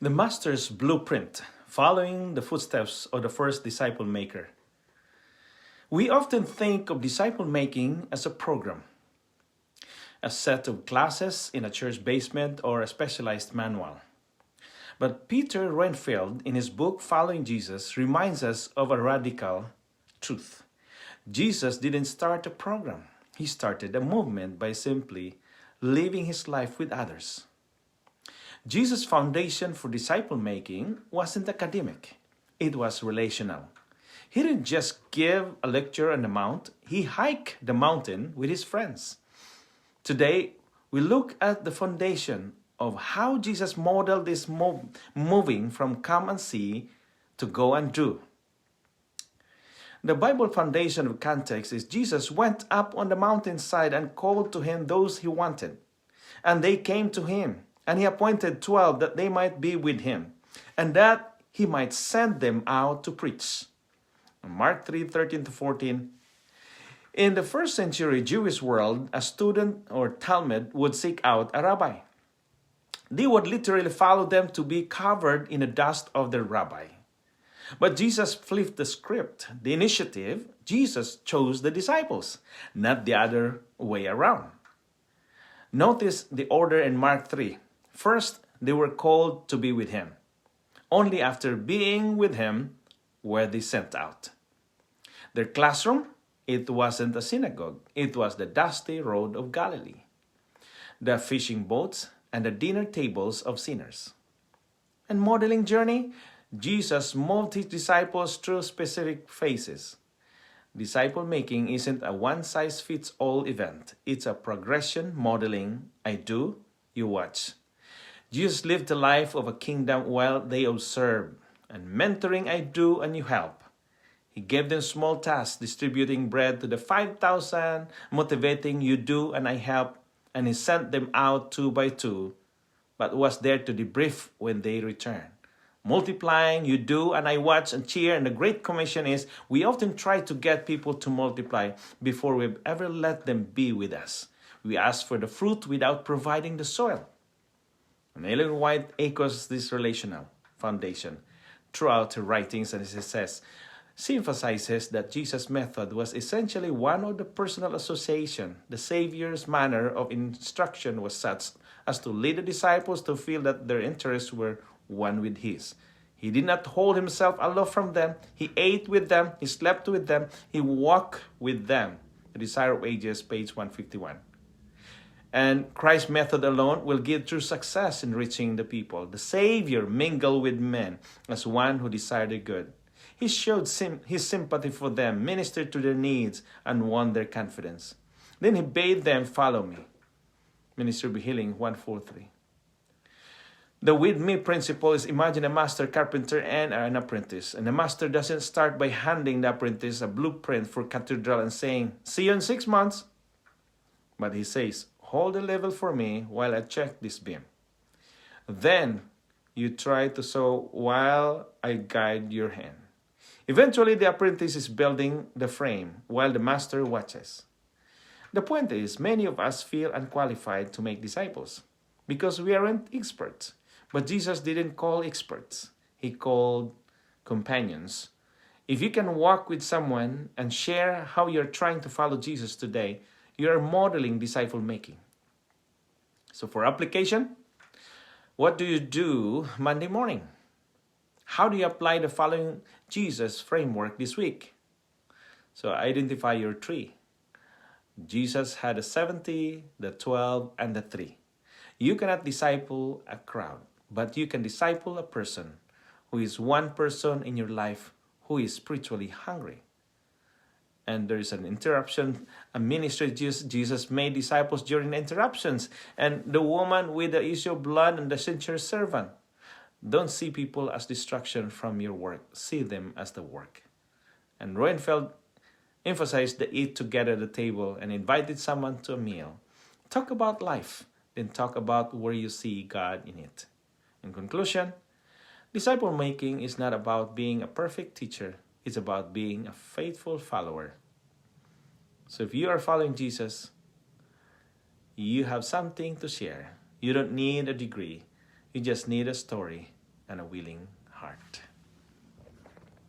The Master's blueprint, following the footsteps of the first disciple maker. We often think of disciple making as a program, a set of classes in a church basement or a specialized manual. But Peter Reinfeldt, in his book Following Jesus, reminds us of a radical truth. Jesus didn't start a program. He started a movement by simply living his life with others. Jesus' foundation for disciple making wasn't academic. It was relational. He didn't just give a lecture on the mount. He hiked the mountain with his friends. Today, we look at the foundation of how Jesus modeled this moving from come and see to go and do. The Bible foundation of context is Jesus went up on the mountainside and called to him those he wanted. And they came to him, and he appointed 12 that they might be with him, and that he might send them out to preach. Mark 3:13-14. In the first century Jewish world, a student or Talmud would seek out a rabbi. They would literally follow them to be covered in the dust of the rabbi. But Jesus flipped the script, the initiative. Jesus chose the disciples, not the other way around. Notice the order in Mark 3. First, they were called to be with him. Only after being with him were they sent out. Their classroom, it wasn't a synagogue. It was the dusty road of Galilee, the fishing boats, and the dinner tables of sinners. And modeling journey, Jesus moved his disciples through specific phases. Disciple making isn't a one-size-fits-all event. It's a progression modeling. I do, you watch. Jesus lived the life of a kingdom while they observed. And mentoring, I do, and you help. He gave them small tasks, distributing bread to the 5,000, motivating, you do, and I help. And he sent them out 2 by 2, but was there to debrief when they returned. Multiplying, you do, and I watch and cheer. And the Great Commission is, we often try to get people to multiply before we've ever let them be with us. We ask for the fruit without providing the soil. And Ellen White echoes this relational foundation throughout her writings, and she says, she emphasizes that Jesus' method was essentially one of the personal association. The Savior's manner of instruction was such as to lead the disciples to feel that their interests were one with his. He did not hold himself aloof from them. He ate with them. He slept with them. He walked with them. The Desire of Ages, page 151. And Christ's method alone will give true success in reaching the people. The Savior mingled with men as one who desired their good. He showed his sympathy for them, ministered to their needs, and won their confidence. Then he bade them follow me. Ministry of Healing 143. The with me principle is, imagine a master carpenter and an apprentice. And the master doesn't start by handing the apprentice a blueprint for cathedral and saying, see you in 6 months. But he says, hold the level for me while I check this beam. Then you try to sew while I guide your hand. Eventually, the apprentice is building the frame while the master watches. The point is, many of us feel unqualified to make disciples because we aren't experts. But Jesus didn't call experts. He called companions. If you can walk with someone and share how you're trying to follow Jesus today, you are modeling disciple making. So for application, what do you do Monday morning? How do you apply the following Jesus framework this week? So identify your 3. Jesus had the 70, the 12, and the 3. You cannot disciple a crowd, but you can disciple a person who is one person in your life who is spiritually hungry. And there is an interruption, a ministry. Jesus made disciples during the interruptions. And the woman with the issue of blood and the sincere servant. Don't see people as distraction from your work. See them as the work. And Reinfeldt emphasized the eat together at the table and invited someone to a meal. Talk about life, then talk about where you see God in it. In conclusion, disciple making is not about being a perfect teacher. It's about being a faithful follower. So if you are following Jesus, you have something to share. You don't need a degree. You just need a story and a willing heart.